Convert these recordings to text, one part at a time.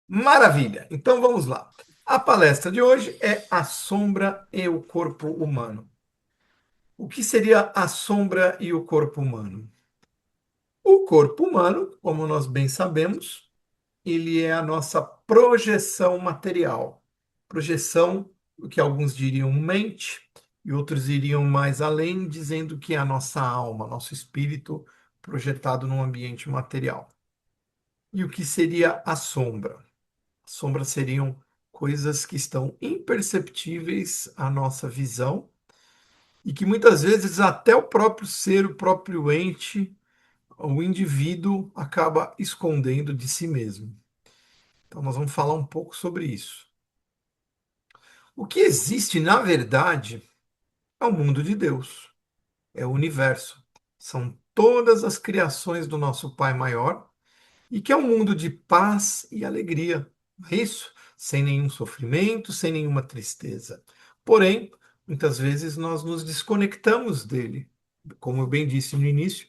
Maravilha! Então vamos lá. A palestra de hoje é A Sombra e o Corpo Humano. O que seria a sombra e o corpo humano? O corpo humano, como nós bem sabemos, ele é a nossa projeção material. Projeção, o que alguns diriam mente, e outros iriam mais além, dizendo que é a nossa alma, nosso espírito projetado num ambiente material. E o que seria a sombra? Sombras seriam coisas que estão imperceptíveis à nossa visão e que muitas vezes até o próprio ser, o próprio ente, o indivíduo acaba escondendo de si mesmo. Então, nós vamos falar um pouco sobre isso. O que existe, na verdade, é o mundo de Deus, é o universo. São todas as criações do nosso Pai Maior e que é um mundo de paz e alegria. Não é isso? Sem nenhum sofrimento, sem nenhuma tristeza. Porém, muitas vezes nós nos desconectamos dele. Como eu bem disse no início,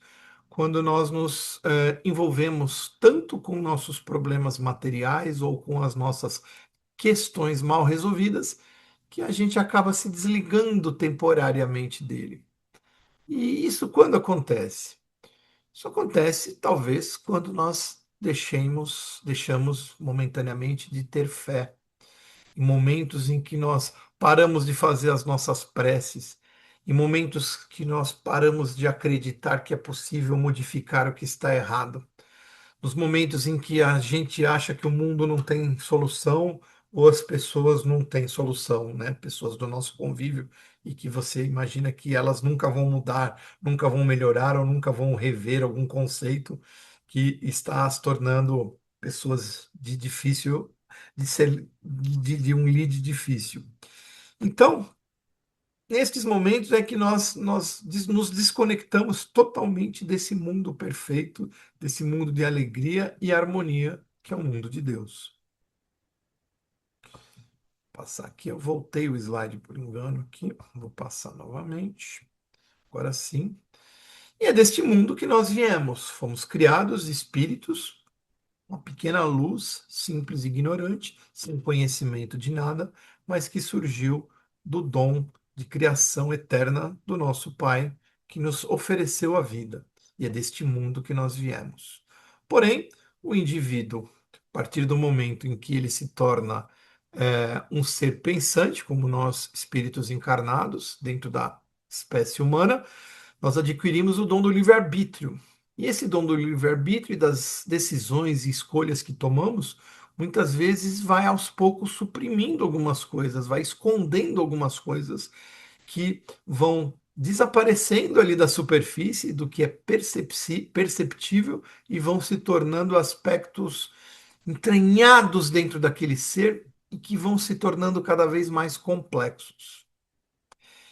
quando nós nos envolvemos tanto com nossos problemas materiais ou com as nossas questões mal resolvidas, que a gente acaba se desligando temporariamente dele. E isso quando acontece? Isso acontece, talvez, quando nós deixamos momentaneamente de ter fé, em momentos em que nós paramos de fazer as nossas preces, em momentos que nós paramos de acreditar que é possível modificar o que está errado, nos momentos em que a gente acha que o mundo não tem solução ou as pessoas não têm solução, né? Pessoas do nosso convívio e que você imagina que elas nunca vão mudar, nunca vão melhorar ou nunca vão rever algum conceito que está as tornando pessoas de difícil de ser de um lead difícil. Então, nestes momentos é que nos desconectamos totalmente desse mundo perfeito, desse mundo de alegria e harmonia, que é o mundo de Deus. Vou passar aqui, eu voltei o slide por engano aqui, vou passar novamente. Agora sim. E é deste mundo que nós viemos. Fomos criados espíritos, uma pequena luz, simples e ignorante, sem conhecimento de nada, mas que surgiu do dom de criação eterna do nosso Pai, que nos ofereceu a vida. E é deste mundo que nós viemos. Porém, o indivíduo, a partir do momento em que ele se torna um ser pensante, como nós, espíritos encarnados, dentro da espécie humana, nós adquirimos o dom do livre-arbítrio. E esse dom do livre-arbítrio e das decisões e escolhas que tomamos, muitas vezes vai aos poucos suprimindo algumas coisas, vai escondendo algumas coisas que vão desaparecendo ali da superfície do que é perceptível e vão se tornando aspectos entranhados dentro daquele ser e que vão se tornando cada vez mais complexos.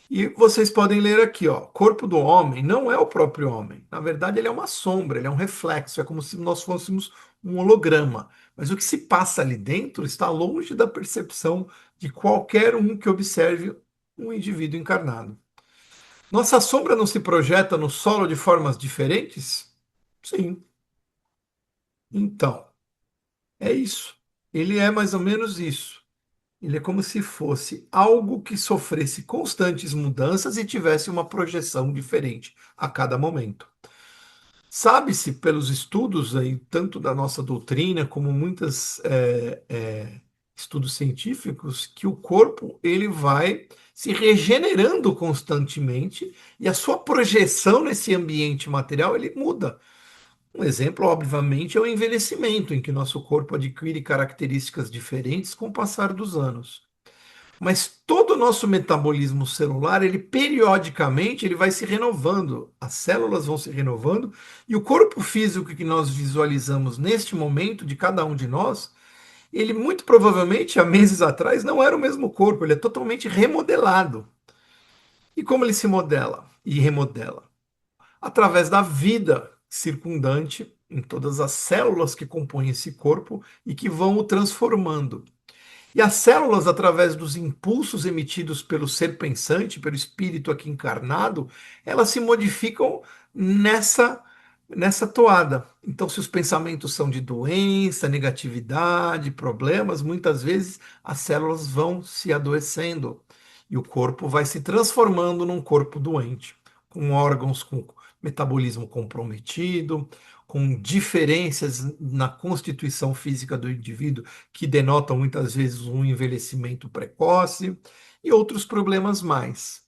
E vocês podem ler aqui, ó, corpo do homem não é o próprio homem. Na verdade, ele é uma sombra, ele é um reflexo, é como se nós fôssemos um holograma. Mas o que se passa ali dentro está longe da percepção de qualquer um que observe um indivíduo encarnado. Nossa sombra não se projeta no solo de formas diferentes? Sim. Então, é isso. Ele é mais ou menos isso. Ele é como se fosse algo que sofresse constantes mudanças e tivesse uma projeção diferente a cada momento. Sabe-se pelos estudos aí, tanto da nossa doutrina como muitos estudos científicos, que o corpo ele vai se regenerando constantemente e a sua projeção nesse ambiente material ele muda. Um exemplo, obviamente, é o envelhecimento, em que nosso corpo adquire características diferentes com o passar dos anos. Mas todo o nosso metabolismo celular, ele periodicamente ele vai se renovando, as células vão se renovando e o corpo físico que nós visualizamos neste momento de cada um de nós, ele muito provavelmente há meses atrás não era o mesmo corpo, ele é totalmente remodelado. E como ele se modela e remodela? Através da vida circundante em todas as células que compõem esse corpo e que vão o transformando. E as células, através dos impulsos emitidos pelo ser pensante, pelo espírito aqui encarnado, elas se modificam nessa nessa toada. Então, se os pensamentos são de doença, negatividade, problemas, muitas vezes as células vão se adoecendo e o corpo vai se transformando num corpo doente, com órgãos com metabolismo comprometido, com diferenças na constituição física do indivíduo que denotam muitas vezes um envelhecimento precoce e outros problemas mais.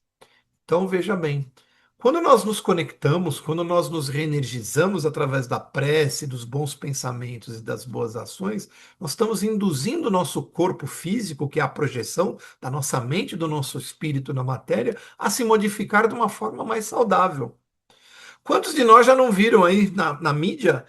Então, veja bem, quando nós nos conectamos, quando nós nos reenergizamos através da prece, dos bons pensamentos e das boas ações, nós estamos induzindo o nosso corpo físico, que é a projeção da nossa mente, do nosso espírito na matéria, a se modificar de uma forma mais saudável. Quantos de nós já não viram aí na mídia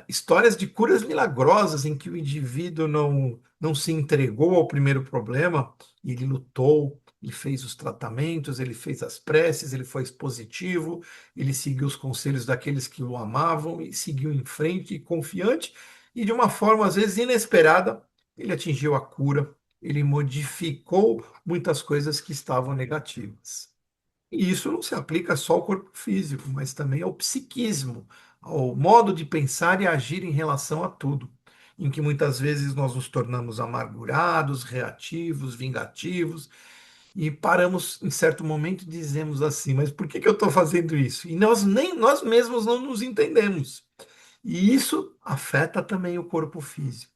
histórias de curas milagrosas em que o indivíduo não se entregou ao primeiro problema, e ele lutou, ele fez os tratamentos, ele fez as preces, ele foi positivo, ele seguiu os conselhos daqueles que o amavam e seguiu em frente, confiante, e de uma forma às vezes inesperada, ele atingiu a cura, ele modificou muitas coisas que estavam negativas. E isso não se aplica só ao corpo físico, mas também ao psiquismo, ao modo de pensar e agir em relação a tudo, em que muitas vezes nós nos tornamos amargurados, reativos, vingativos, e paramos em certo momento e dizemos assim: mas por que que eu estou fazendo isso? E nós nem nós mesmos não nos entendemos. E isso afeta também o corpo físico,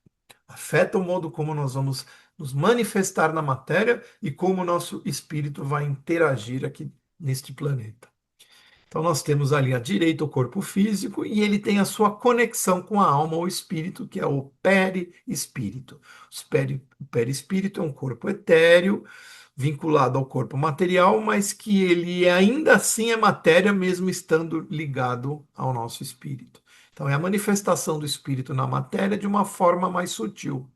afeta o modo como nós vamos nos manifestar na matéria e como o nosso espírito vai interagir aqui neste planeta. Então, nós temos ali à direita o corpo físico e ele tem a sua conexão com a alma ou espírito, que é o perispírito. O perispírito é um corpo etéreo, vinculado ao corpo material, mas que ele ainda assim é matéria, mesmo estando ligado ao nosso espírito. Então, é a manifestação do espírito na matéria de uma forma mais sutil.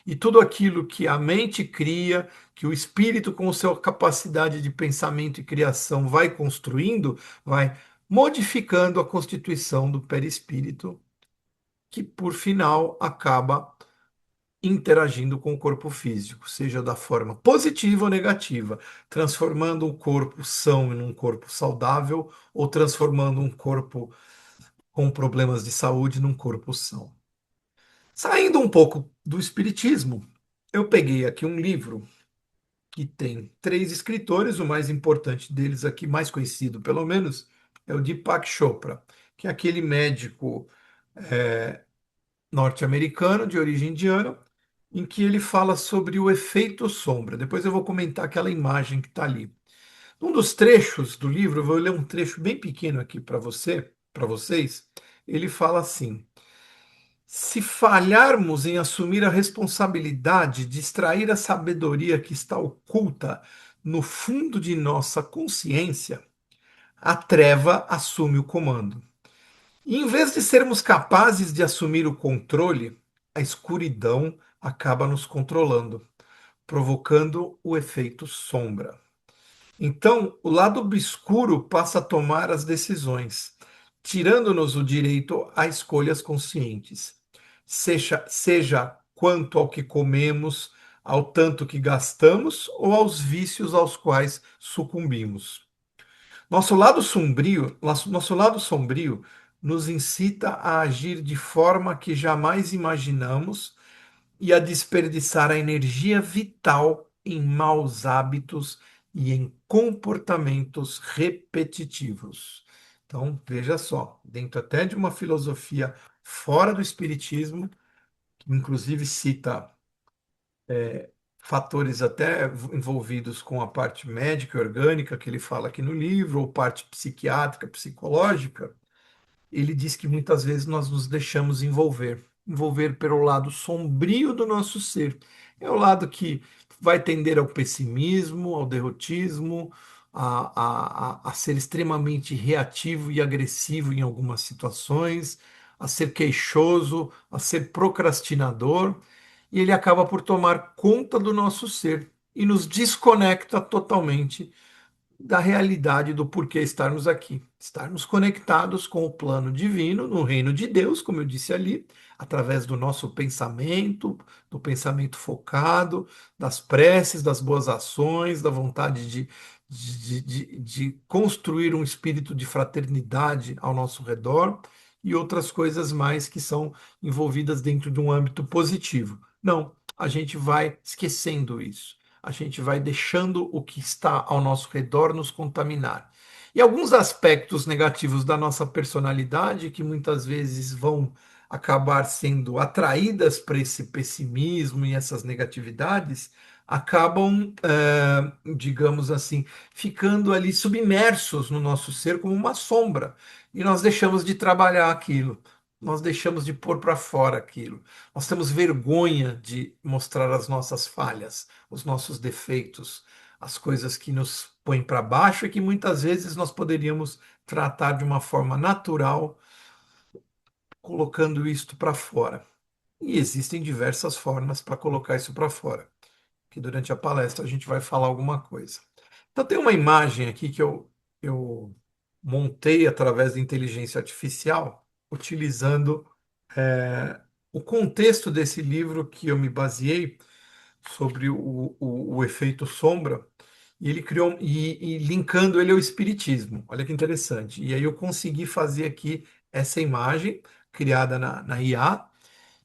E tudo aquilo que a mente cria, que o espírito, com sua capacidade de pensamento e criação, vai construindo, vai modificando a constituição do perispírito, que por final acaba interagindo com o corpo físico, seja da forma positiva ou negativa, transformando um corpo são em um corpo saudável ou transformando um corpo com problemas de saúde num corpo são. Saindo um pouco do espiritismo, eu peguei aqui um livro que tem três escritores, o mais importante deles aqui, mais conhecido pelo menos, é o Deepak Chopra, que é aquele médico norte-americano de origem indiana, em que ele fala sobre o efeito sombra. Depois eu vou comentar aquela imagem que está ali. Um dos trechos do livro, eu vou ler um trecho bem pequeno aqui para vocês. Ele fala assim: se falharmos em assumir a responsabilidade de extrair a sabedoria que está oculta no fundo de nossa consciência, a treva assume o comando. E em vez de sermos capazes de assumir o controle, a escuridão acaba nos controlando, provocando o efeito sombra. Então, o lado obscuro passa a tomar as decisões, tirando-nos o direito a escolhas conscientes, seja quanto ao que comemos, ao tanto que gastamos ou aos vícios aos quais sucumbimos. Nosso lado sombrio nos incita a agir de forma que jamais imaginamos e a desperdiçar a energia vital em maus hábitos e em comportamentos repetitivos. Então, veja só, dentro até de uma filosofia fora do espiritismo, que inclusive cita fatores até envolvidos com a parte médica e orgânica que ele fala aqui no livro, ou parte psiquiátrica, psicológica, ele diz que muitas vezes nós nos deixamos envolver pelo lado sombrio do nosso ser. É o lado que vai tender ao pessimismo, ao derrotismo, a ser extremamente reativo e agressivo em algumas situações, a ser queixoso, a ser procrastinador, e ele acaba por tomar conta do nosso ser e nos desconecta totalmente da realidade do porquê estarmos aqui. Estarmos conectados com o plano divino, no reino de Deus, como eu disse ali, através do nosso pensamento, do pensamento focado, das preces, das boas ações, da vontade de construir um espírito de fraternidade ao nosso redor e outras coisas mais que são envolvidas dentro de um âmbito positivo. Não, a gente vai esquecendo isso, a gente vai deixando o que está ao nosso redor nos contaminar. E alguns aspectos negativos da nossa personalidade, que muitas vezes vão acabar sendo atraídas para esse pessimismo e essas negatividades, acabam, digamos assim, ficando ali submersos no nosso ser como uma sombra. E nós deixamos de trabalhar aquilo, nós deixamos de pôr para fora aquilo. Nós temos vergonha de mostrar as nossas falhas, os nossos defeitos, as coisas que nos põem para baixo e que muitas vezes nós poderíamos tratar de uma forma natural, colocando isto para fora. E existem diversas formas para colocar isso para fora, que durante a palestra a gente vai falar alguma coisa. Então tem uma imagem aqui que eu montei através da inteligência artificial, utilizando o contexto desse livro que eu me baseei sobre o efeito sombra, e ele criou e linkando ele ao espiritismo. Olha que interessante. E aí eu consegui fazer aqui essa imagem criada na IA,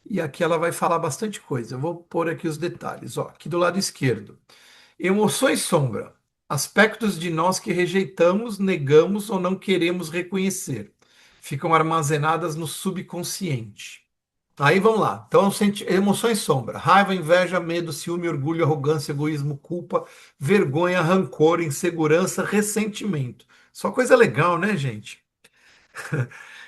e aqui ela vai falar bastante coisa. Eu vou pôr aqui os detalhes. Ó, aqui do lado esquerdo. Emoções sombra. Aspectos de nós que rejeitamos, negamos ou não queremos reconhecer. Ficam armazenadas no subconsciente. Aí vamos lá. Então, emoções sombra: raiva, inveja, medo, ciúme, orgulho, arrogância, egoísmo, culpa, vergonha, rancor, insegurança, ressentimento. Só coisa legal, né, gente?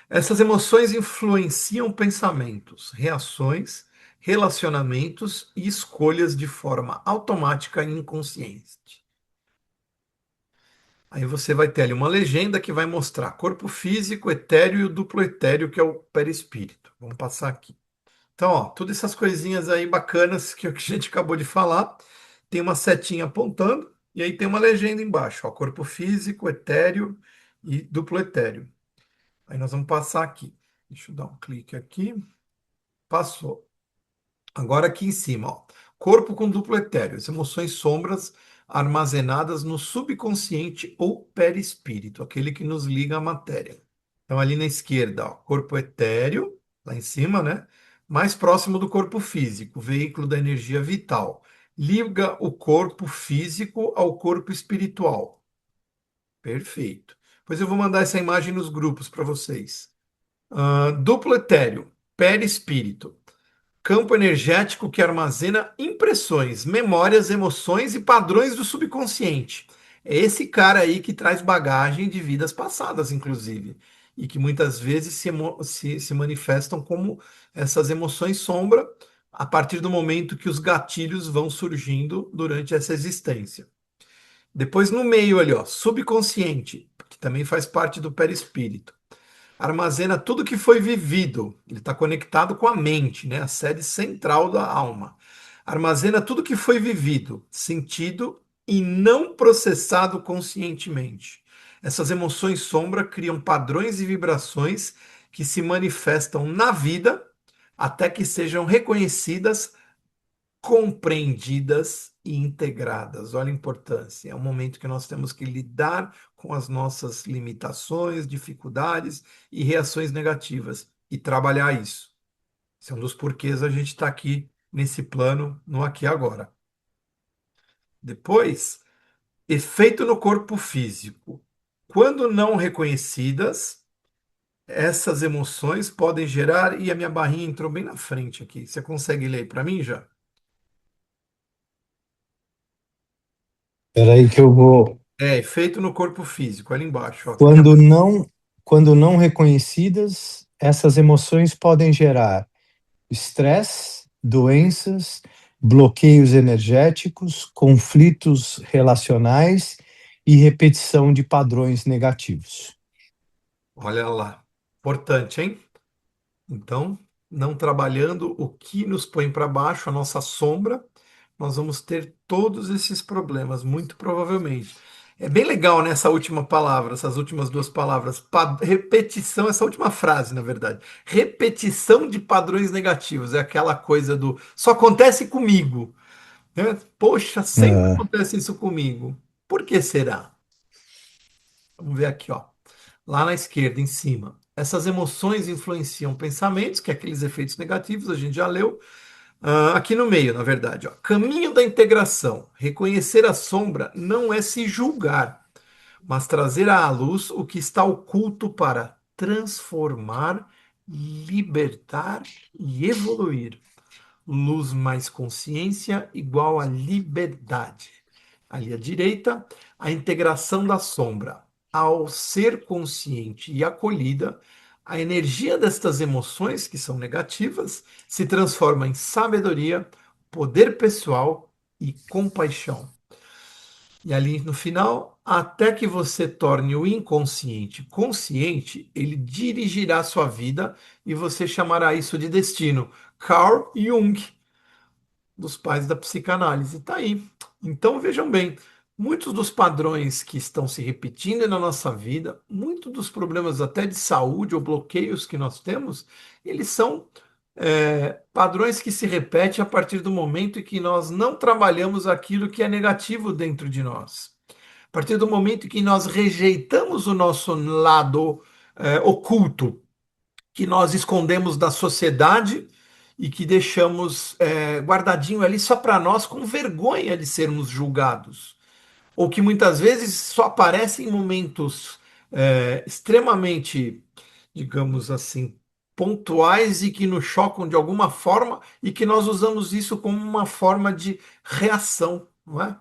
Essas emoções influenciam pensamentos, reações, relacionamentos e escolhas de forma automática e inconsciente. Aí você vai ter ali uma legenda que vai mostrar corpo físico, etéreo e o duplo etéreo, que é o perispírito. Vamos passar aqui. Então, ó, todas essas coisinhas aí bacanas que a gente acabou de falar, tem uma setinha apontando e aí tem uma legenda embaixo, ó, corpo físico, etéreo e duplo etéreo. Aí nós vamos passar aqui. Deixa eu dar um clique aqui. Passou. Agora aqui em cima, ó, corpo com duplo etéreo, as emoções sombras armazenadas no subconsciente ou perispírito, aquele que nos liga à matéria. Então, ali na esquerda, ó, corpo etéreo, lá em cima, né? Mais próximo do corpo físico, veículo da energia vital. Liga o corpo físico ao corpo espiritual. Perfeito. Pois eu vou mandar essa imagem nos grupos para vocês. Duplo etéreo, perispírito. Campo energético que armazena impressões, memórias, emoções e padrões do subconsciente. É esse cara aí que traz bagagem de vidas passadas, inclusive, e que muitas vezes se manifestam como essas emoções sombra a partir do momento que os gatilhos vão surgindo durante essa existência. Depois, no meio ali, ó, subconsciente, que também faz parte do perispírito, armazena tudo que foi vivido. Ele está conectado com a mente, né? A sede central da alma. Armazena tudo que foi vivido, sentido e não processado conscientemente. Essas emoções sombra criam padrões e vibrações que se manifestam na vida até que sejam reconhecidas, compreendidas e integradas. Olha a importância. É um momento que nós temos que lidar com as nossas limitações, dificuldades e reações negativas e trabalhar isso. Esse é um dos porquês a gente está aqui nesse plano, no aqui e agora. Depois, efeito no corpo físico. Quando não reconhecidas, essas emoções podem gerar. E a minha barrinha entrou bem na frente aqui. Você consegue ler para mim já? Espera aí que eu vou. É, efeito no corpo físico, ali embaixo, ó, que tem Quando não, quando não reconhecidas, essas emoções podem gerar estresse, doenças, bloqueios energéticos, conflitos relacionais e repetição de padrões negativos. olha lá. Importante, hein? Então, não trabalhando o que nos põe para baixo, a nossa sombra, nós vamos ter todos esses problemas, muito provavelmente. É bem legal, né, essa última palavra, essas últimas duas palavras. Repetição, essa última frase, na verdade. Repetição de padrões negativos. É aquela coisa do só acontece comigo, né? Poxa, sempre É, acontece isso comigo. Por que será? Vamos ver aqui, ó. Lá na esquerda, em cima. Essas emoções influenciam pensamentos, que é aqueles efeitos negativos, a gente já leu. Aqui no meio, na verdade, ó. Caminho da integração. Reconhecer a sombra não é se julgar, mas trazer à luz o que está oculto para transformar, libertar e evoluir. Luz mais consciência igual a liberdade. Ali à direita, a integração da sombra. Ao ser consciente e acolhida, a energia destas emoções, que são negativas, se transforma em sabedoria, poder pessoal e compaixão. E ali no final, até que você torne o inconsciente consciente, ele dirigirá sua vida e você chamará isso de destino. Carl Jung, dos pais da psicanálise. Está aí. Então vejam bem, muitos dos padrões que estão se repetindo na nossa vida, muitos dos problemas até de saúde ou bloqueios que nós temos, eles são padrões que se repetem a partir do momento em que nós não trabalhamos aquilo que é negativo dentro de nós. A partir do momento em que nós rejeitamos o nosso lado oculto, que nós escondemos da sociedade e que deixamos guardadinho ali só para nós, com vergonha de sermos julgados, ou que muitas vezes só aparece em momentos extremamente, digamos assim, pontuais e que nos chocam de alguma forma e que nós usamos isso como uma forma de reação, não é?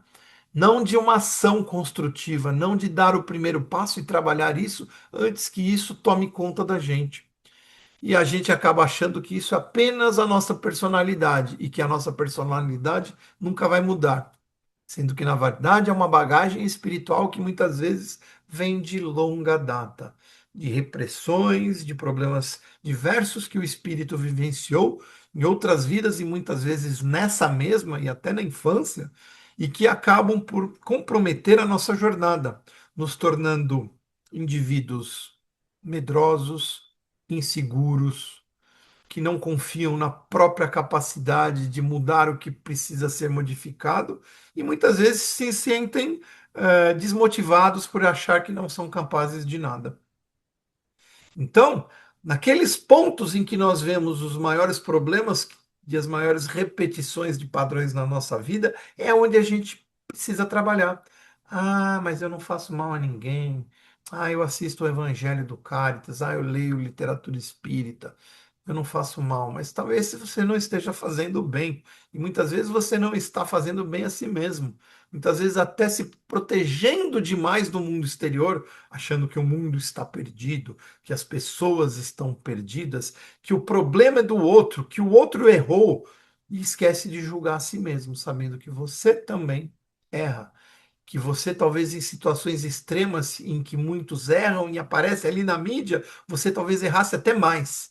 Não de uma ação construtiva, não de dar o primeiro passo e trabalhar isso antes que isso tome conta da gente. E a gente acaba achando que isso é apenas a nossa personalidade e que a nossa personalidade nunca vai mudar, sendo que na verdade é uma bagagem espiritual que muitas vezes vem de longa data, de repressões, de problemas diversos que o espírito vivenciou em outras vidas e muitas vezes nessa mesma e até na infância, e que acabam por comprometer a nossa jornada, nos tornando indivíduos medrosos, inseguros, que não confiam na própria capacidade de mudar o que precisa ser modificado e muitas vezes se sentem desmotivados por achar que não são capazes de nada. Então, naqueles pontos em que nós vemos os maiores problemas e as maiores repetições de padrões na nossa vida, é onde a gente precisa trabalhar. Ah, mas eu não faço mal a ninguém. Ah, eu assisto o Evangelho do Cáritas. Ah, eu leio literatura espírita. Eu não faço mal, mas talvez você não esteja fazendo bem. E muitas vezes você não está fazendo bem a si mesmo. Muitas vezes até se protegendo demais do mundo exterior, achando que o mundo está perdido, que as pessoas estão perdidas, que o problema é do outro, que o outro errou, e esquece de julgar a si mesmo, sabendo que você também erra. Que você, talvez em situações extremas em que muitos erram e aparece ali na mídia, você talvez errasse até mais.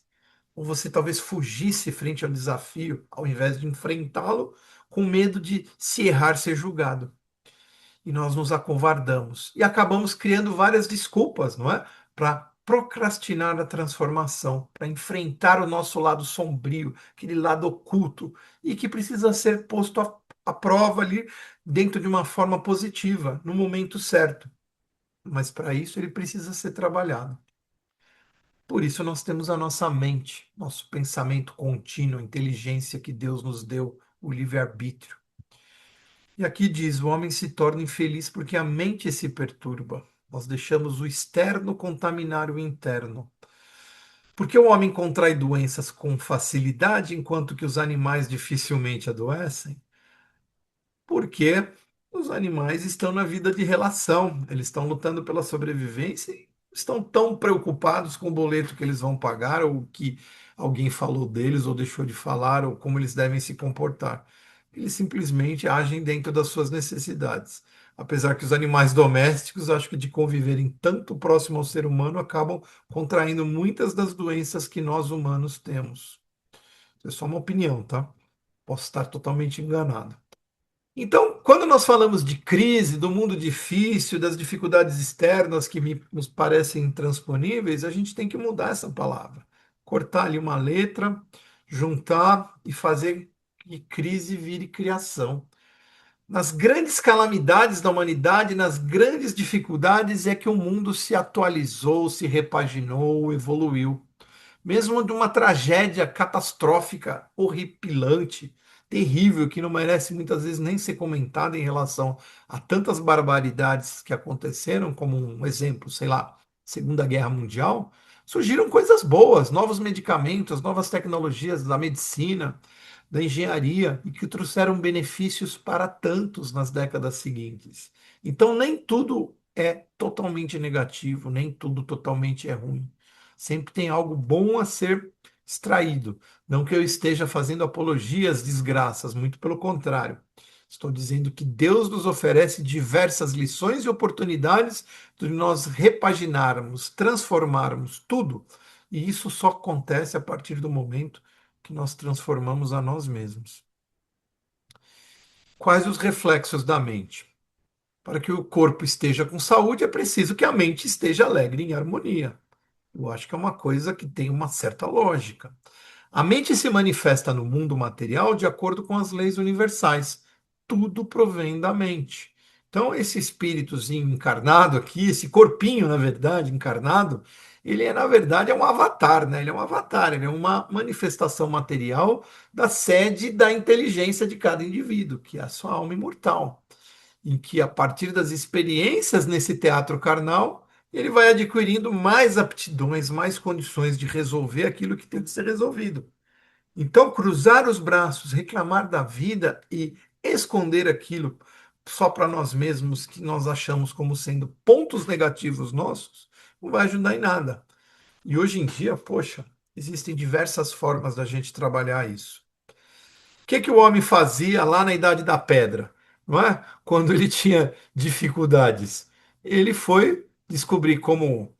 Ou você talvez fugisse frente ao desafio, ao invés de enfrentá-lo, com medo de, se errar, ser julgado. E nós nos acovardamos e acabamos criando várias desculpas, não é? Para procrastinar a transformação, para enfrentar o nosso lado sombrio, aquele lado oculto, e que precisa ser posto à prova ali dentro de uma forma positiva, no momento certo. Mas para isso ele precisa ser trabalhado. Por isso nós temos a nossa mente, nosso pensamento contínuo, a inteligência que Deus nos deu, o livre-arbítrio. E aqui diz: o homem se torna infeliz porque a mente se perturba. Nós deixamos o externo contaminar o interno. Por que o homem contrai doenças com facilidade, enquanto que os animais dificilmente adoecem? Porque os animais estão na vida de relação, eles estão lutando pela sobrevivência e estão tão preocupados com o boleto que eles vão pagar, ou o que alguém falou deles, ou deixou de falar, ou como eles devem se comportar. Eles simplesmente agem dentro das suas necessidades. Apesar que os animais domésticos, acho que de conviverem tanto próximo ao ser humano, acabam contraindo muitas das doenças que nós humanos temos. Isso é só uma opinião, tá? Posso estar totalmente enganado. Então, quando nós falamos de crise, do mundo difícil, das dificuldades externas que nos parecem intransponíveis, a gente tem que mudar essa palavra, cortar ali uma letra, juntar e fazer que crise vire criação. Nas grandes calamidades da humanidade, nas grandes dificuldades, é que o mundo se atualizou, se repaginou, evoluiu. Mesmo de uma tragédia catastrófica, horripilante, terrível, que não merece muitas vezes nem ser comentada em relação a tantas barbaridades que aconteceram, como um exemplo, sei lá, Segunda Guerra Mundial, surgiram coisas boas, novos medicamentos, novas tecnologias da medicina, da engenharia, e que trouxeram benefícios para tantos nas décadas seguintes. Então, nem tudo é totalmente negativo, nem tudo totalmente é ruim. Sempre tem algo bom a ser extraído. Não que eu esteja fazendo apologia às desgraças, muito pelo contrário. Estou dizendo que Deus nos oferece diversas lições e oportunidades de nós repaginarmos, transformarmos tudo. E isso só acontece a partir do momento que nós transformamos a nós mesmos. Quais os reflexos da mente? Para que o corpo esteja com saúde, é preciso que a mente esteja alegre, em harmonia. Eu acho que é uma coisa que tem uma certa lógica. A mente se manifesta no mundo material de acordo com as leis universais. Tudo provém da mente. Então, esse espíritozinho encarnado aqui, esse corpinho, na verdade, encarnado, ele é, na verdade, é um avatar, né? Ele é um avatar, ele é uma manifestação material da sede da inteligência de cada indivíduo, que é a sua alma imortal, em que, a partir das experiências nesse teatro carnal, ele vai adquirindo mais aptidões, mais condições de resolver aquilo que tem que ser resolvido. Então, cruzar os braços, reclamar da vida e esconder aquilo só para nós mesmos que nós achamos como sendo pontos negativos nossos, não vai ajudar em nada. E hoje em dia, poxa, existem diversas formas da gente trabalhar isso. O que o homem fazia lá na Idade da Pedra, não é? Quando ele tinha dificuldades? Ele foi descobrir como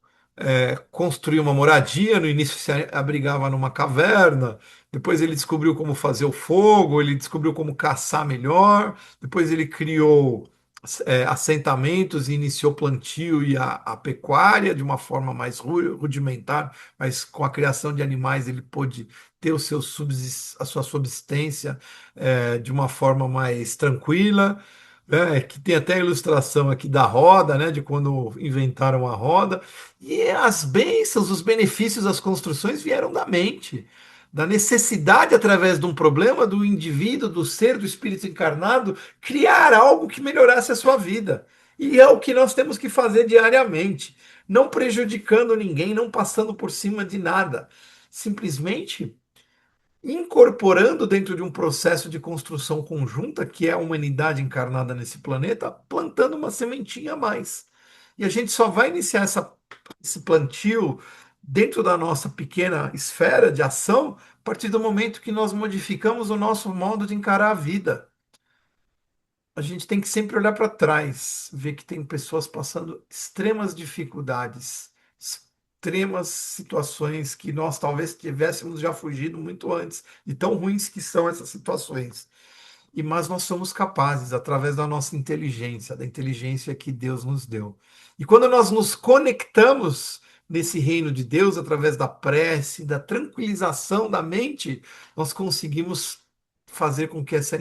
construir uma moradia. No início se abrigava numa caverna, depois ele descobriu como fazer o fogo, ele descobriu como caçar melhor, depois ele criou assentamentos e iniciou plantio e a pecuária de uma forma mais rudimentar, mas com a criação de animais ele pôde ter a sua subsistência de uma forma mais tranquila, né? Que tem até a ilustração aqui da roda, né? De quando inventaram a roda. E as bênçãos, os benefícios das construções vieram da mente, da necessidade, através de um problema, do indivíduo, do ser, do espírito encarnado, criar algo que melhorasse a sua vida. E é o que nós temos que fazer diariamente, não prejudicando ninguém, não passando por cima de nada. Simplesmente incorporando dentro de um processo de construção conjunta, que é a humanidade encarnada nesse planeta, plantando uma sementinha a mais. E a gente só vai iniciar esse plantio dentro da nossa pequena esfera de ação a partir do momento que nós modificamos o nosso modo de encarar a vida. A gente tem que sempre olhar para trás, ver que tem pessoas passando extremas dificuldades, extremas situações que nós talvez tivéssemos já fugido muito antes, de tão ruins que são essas situações. Mas nós somos capazes, através da nossa inteligência, da inteligência que Deus nos deu. E quando nós nos conectamos nesse reino de Deus, através da prece, da tranquilização da mente, nós conseguimos fazer com que essa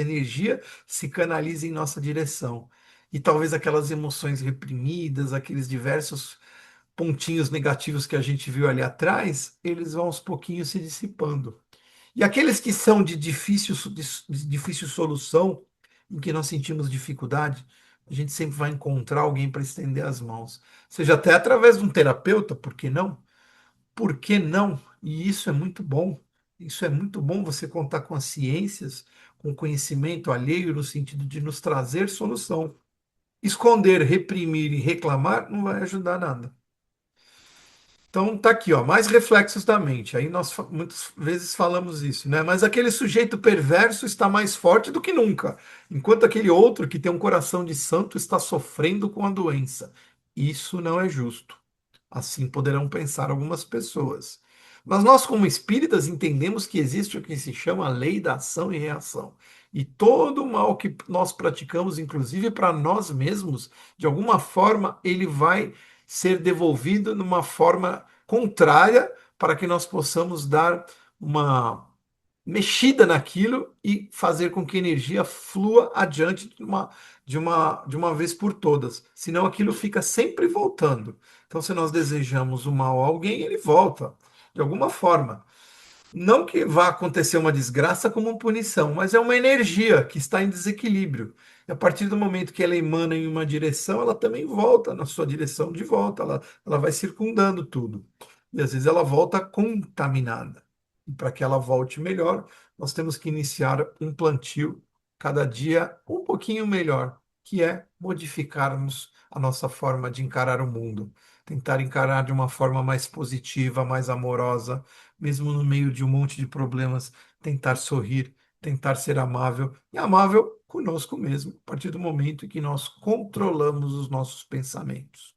energia se canalize em nossa direção. E talvez aquelas emoções reprimidas, aqueles diversos pontinhos negativos que a gente viu ali atrás, eles vão aos pouquinhos se dissipando. E aqueles que são de difícil solução, em que nós sentimos dificuldade, a gente sempre vai encontrar alguém para estender as mãos. Seja até através de um terapeuta, por que não? Por que não? E isso é muito bom. Isso é muito bom, você contar com as ciências, com o conhecimento alheio, no sentido de nos trazer solução. Esconder, reprimir e reclamar não vai ajudar nada. Então tá aqui, ó, mais reflexos da mente. Aí nós muitas vezes falamos isso, né? Mas aquele sujeito perverso está mais forte do que nunca, enquanto aquele outro que tem um coração de santo está sofrendo com a doença. Isso não é justo. Assim poderão pensar algumas pessoas. Mas nós, como espíritas, entendemos que existe o que se chama lei da ação e reação. E todo o mal que nós praticamos, inclusive para nós mesmos, de alguma forma, ele vai ser devolvido numa forma contrária para que nós possamos dar uma mexida naquilo e fazer com que a energia flua adiante de uma vez por todas. Senão aquilo fica sempre voltando. Então, se nós desejamos o mal a alguém, ele volta, de alguma forma. Não que vá acontecer uma desgraça como punição, mas é uma energia que está em desequilíbrio. E a partir do momento que ela emana em uma direção, ela também volta na sua direção de volta. Ela vai circundando tudo. E às vezes ela volta contaminada. E para que ela volte melhor, nós temos que iniciar um plantio cada dia um pouquinho melhor, que é modificarmos a nossa forma de encarar o mundo. Tentar encarar de uma forma mais positiva, mais amorosa, mesmo no meio de um monte de problemas, tentar sorrir, tentar ser amável e amável conosco mesmo, a partir do momento em que nós controlamos os nossos pensamentos.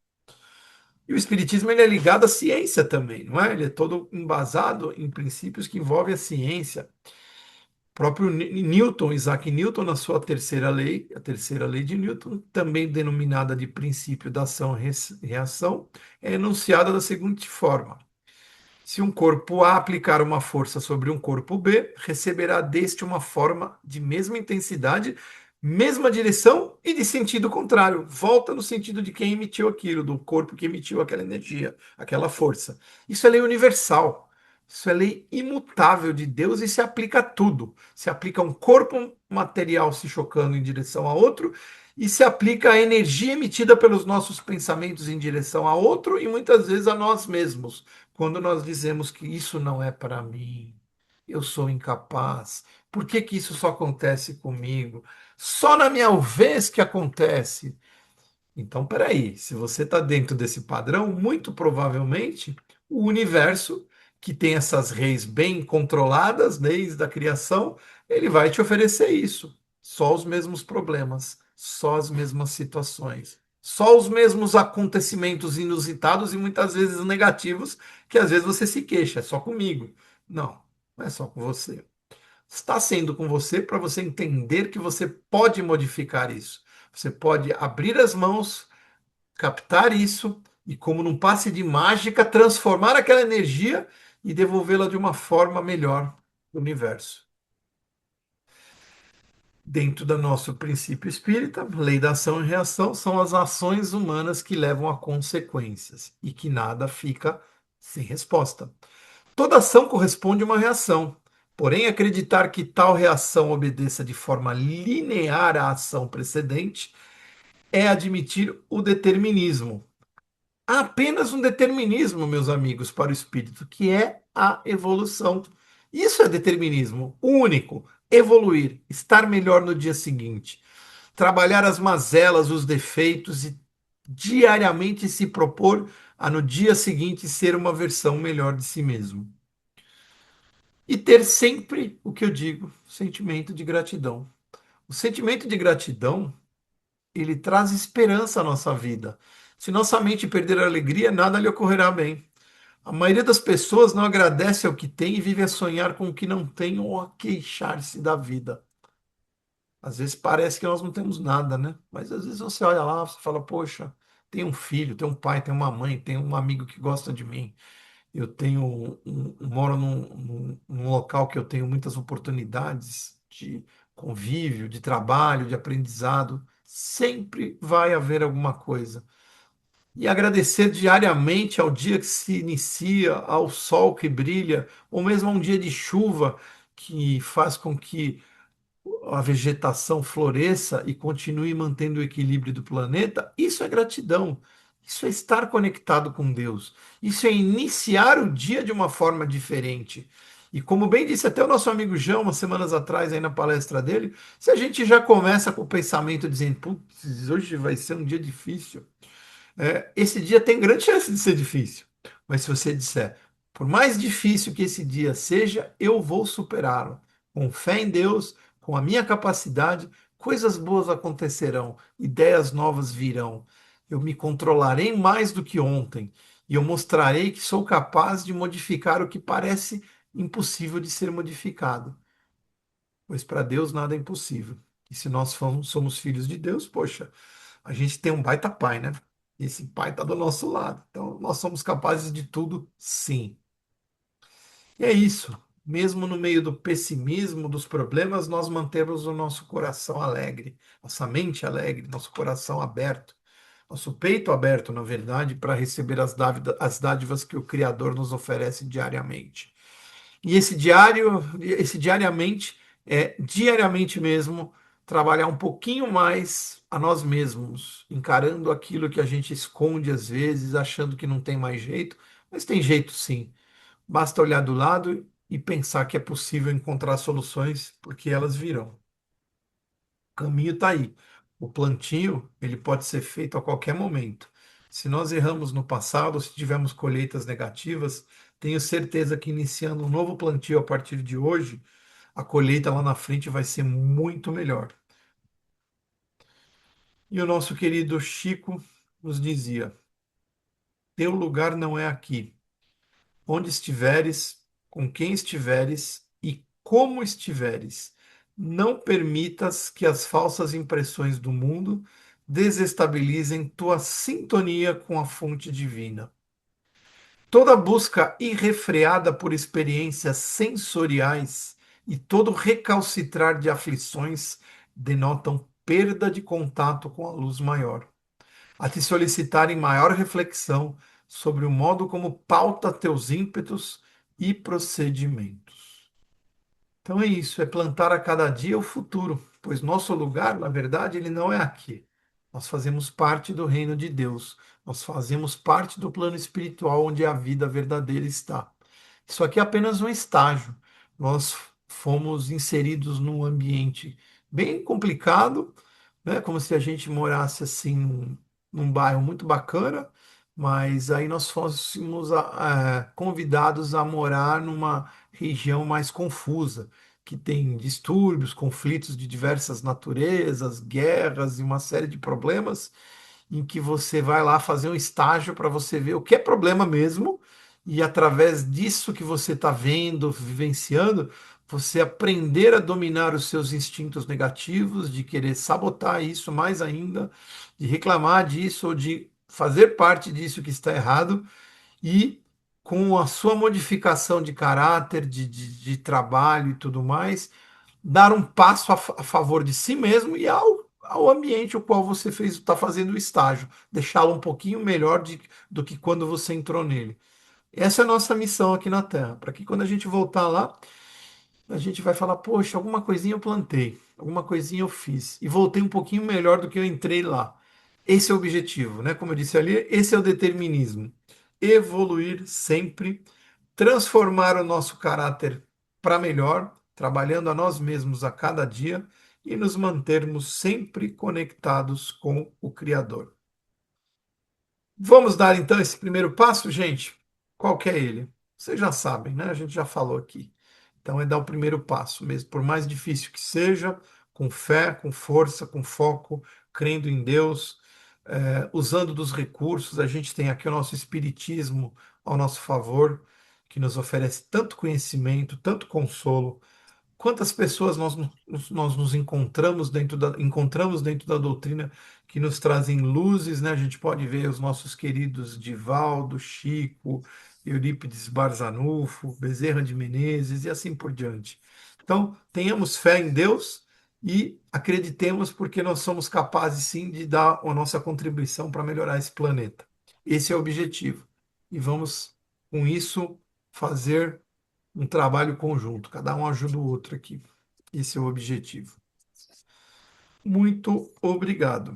E o Espiritismo ele é ligado à ciência também, não é? Ele é todo embasado em princípios que envolvem a ciência. O próprio Newton, Isaac Newton, na sua terceira lei, a terceira lei de Newton, também denominada de princípio da ação e reação, é enunciada da seguinte forma: se um corpo A aplicar uma força sobre um corpo B, receberá deste uma forma de mesma intensidade, mesma direção e de sentido contrário. Volta no sentido de quem emitiu aquilo, do corpo que emitiu aquela energia, aquela força. Isso é lei universal. Isso é lei imutável de Deus e se aplica a tudo. Se aplica a um corpo material se chocando em direção a outro e se aplica à energia emitida pelos nossos pensamentos em direção a outro e muitas vezes a nós mesmos quando nós dizemos que isso não é para mim, eu sou incapaz, por que que isso só acontece comigo? Só na minha vez que acontece. Então, peraí, se você está dentro desse padrão, muito provavelmente o universo, que tem essas leis bem controladas desde a criação, ele vai te oferecer isso. Só os mesmos problemas, só as mesmas situações, só os mesmos acontecimentos inusitados e muitas vezes negativos, que às vezes você se queixa, é só comigo. Não, não é só com você. Está sendo com você para você entender que você pode modificar isso. Você pode abrir as mãos, captar isso e, como num passe de mágica, transformar aquela energia e devolvê-la de uma forma melhor para o universo. Dentro do nosso princípio espírita, lei da ação e reação são as ações humanas que levam a consequências e que nada fica sem resposta. Toda ação corresponde a uma reação. Porém, acreditar que tal reação obedeça de forma linear à ação precedente é admitir o determinismo. Há apenas um determinismo, meus amigos, para o espírito, que é a evolução. Isso é determinismo único. Evoluir, estar melhor no dia seguinte, trabalhar as mazelas, os defeitos e diariamente se propor a no dia seguinte ser uma versão melhor de si mesmo. E ter sempre o que eu digo, sentimento de gratidão. O sentimento de gratidão, ele traz esperança à nossa vida. Se nossa mente perder a alegria, nada lhe ocorrerá bem. A maioria das pessoas não agradece ao que tem e vive a sonhar com o que não tem ou a queixar-se da vida. Às vezes parece que nós não temos nada, né? Mas às vezes você olha lá, você fala, poxa, tem um filho, tem um pai, tem uma mãe, tem um amigo que gosta de mim. Eu tenho moro num local que eu tenho muitas oportunidades de convívio, de trabalho, de aprendizado. Sempre vai haver alguma coisa. E agradecer diariamente ao dia que se inicia, ao sol que brilha, ou mesmo a um dia de chuva que faz com que a vegetação floresça e continue mantendo o equilíbrio do planeta, isso é gratidão. Isso é estar conectado com Deus. Isso é iniciar o dia de uma forma diferente. E como bem disse até o nosso amigo João, umas semanas atrás, aí na palestra dele, se a gente já começa com o pensamento dizendo, putz, hoje vai ser um dia difícil, esse dia tem grande chance de ser difícil. Mas se você disser, por mais difícil que esse dia seja, eu vou superá-lo. Com fé em Deus, com a minha capacidade, coisas boas acontecerão, ideias novas virão. Eu me controlarei mais do que ontem. e eu mostrarei que sou capaz de modificar o que parece impossível de ser modificado, pois para Deus nada é impossível. E se nós somos filhos de Deus, poxa, a gente tem um baita pai, né? E esse pai está do nosso lado. Então, nós somos capazes de tudo, sim. E é isso. Mesmo no meio do pessimismo, dos problemas, nós mantemos o nosso coração alegre, nossa mente alegre, nosso coração aberto, nosso peito aberto, na verdade, para receber as dádivas que o Criador nos oferece diariamente. E esse diariamente, é diariamente mesmo, trabalhar um pouquinho mais a nós mesmos, encarando aquilo que a gente esconde às vezes, achando que não tem mais jeito, mas tem jeito sim. Basta olhar do lado e pensar que é possível encontrar soluções, porque elas virão. O caminho está aí. O plantio, ele pode ser feito a qualquer momento. Se nós erramos no passado, se tivermos colheitas negativas, tenho certeza que iniciando um novo plantio a partir de hoje, a colheita lá na frente vai ser muito melhor. E o nosso querido Chico nos dizia: teu lugar não é aqui. Onde estiveres, com quem estiveres e como estiveres, não permitas que as falsas impressões do mundo desestabilizem tua sintonia com a fonte divina. Toda busca irrefreada por experiências sensoriais e todo recalcitrar de aflições denotam perda de contato com a luz maior, a te solicitarem maior reflexão sobre o modo como pauta teus ímpetos e procedimentos. Então é isso, é plantar a cada dia o futuro, pois nosso lugar, na verdade, ele não é aqui. Nós fazemos parte do reino de Deus, nós fazemos parte do plano espiritual onde a vida verdadeira está. Isso aqui é apenas um estágio. Nós fomos inseridos num ambiente bem complicado, né? Como se a gente morasse assim num bairro muito bacana, mas aí nós fôssemos convidados a morar numa região mais confusa, que tem distúrbios, conflitos de diversas naturezas, guerras e uma série de problemas em que você vai lá fazer um estágio para você ver o que é problema mesmo, e através disso que você está vendo, vivenciando, você aprender a dominar os seus instintos negativos, de querer sabotar isso mais ainda, de reclamar disso ou de fazer parte disso que está errado, e com a sua modificação de caráter, de trabalho e tudo mais dar um passo a favor de si mesmo e ao ambiente o qual você fez, está fazendo o estágio, deixá-lo um pouquinho melhor do que quando você entrou nele. Essa é a nossa missão aqui na Terra, para que quando a gente voltar lá, a gente vai falar, poxa, alguma coisinha eu plantei, alguma coisinha eu fiz e voltei um pouquinho melhor do que eu entrei lá. Esse é o objetivo, né? Como eu disse ali, esse é o determinismo. Evoluir sempre, transformar o nosso caráter para melhor, trabalhando a nós mesmos a cada dia e nos mantermos sempre conectados com o Criador. Vamos dar então esse primeiro passo, gente? Qual que é ele? Vocês já sabem, né? A gente já falou aqui. Então é dar o primeiro passo, mesmo por mais difícil que seja, com fé, com força, com foco, crendo em Deus, usando dos recursos. A gente tem aqui o nosso espiritismo ao nosso favor, que nos oferece tanto conhecimento, tanto consolo. Quantas pessoas nós nos encontramos dentro da doutrina que nos trazem luzes, né? A gente pode ver os nossos queridos Divaldo, Chico, Eurípides Barzanufo, Bezerra de Menezes e assim por diante. Então, tenhamos fé em Deus e acreditemos porque nós somos capazes sim de dar a nossa contribuição para melhorar esse planeta. Esse é o objetivo. E vamos, com isso, fazer um trabalho conjunto, cada um ajuda o outro aqui. Esse é o objetivo. Muito obrigado.